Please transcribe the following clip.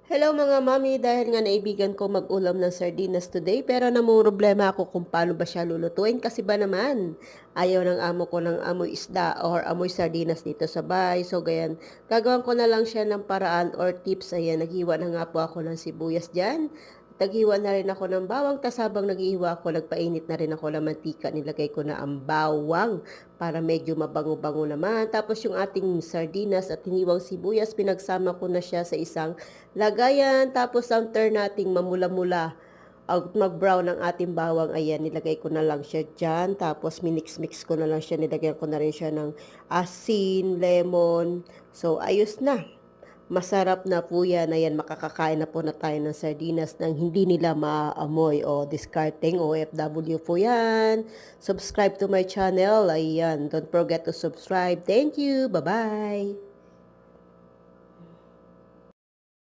Hello mga mami, dahil nga naibigan ko mag-ulam ng sardinas today pero namumroblema ako kung paano ba siya lulutuin kasi ba naman ayaw ng amo ko ng amoy isda or amoy sardinas dito sa bahay. So gayan, gagawin ko na lang siya ng paraan or tips. Ayan, naghiwa na nga po ako ng sibuyas dyan. Naghiwa na rin ako ng bawang, tas habang naghiwa ako, nagpainit na rin ako ng mantika. Nilagay ko na ang bawang para medyo mabango-bango naman. Tapos yung ating sardinas at hiniwang sibuyas, pinagsama ko na siya sa isang lagayan. Tapos ang turn nating mamula-mula mag-brown ang ating bawang, ayan, nilagay ko na lang siya dyan. Tapos minix-mix ko na lang siya, nilagyan ko na rin siya ng asin, lemon. So, ayos na. Masarap na po yan. Ayan, makakakain na po na tayo ng sardinas nang hindi nila maaamoy o discarding OFW po yan. Subscribe to my channel. Ayan, don't forget to subscribe. Thank you. Bye-bye.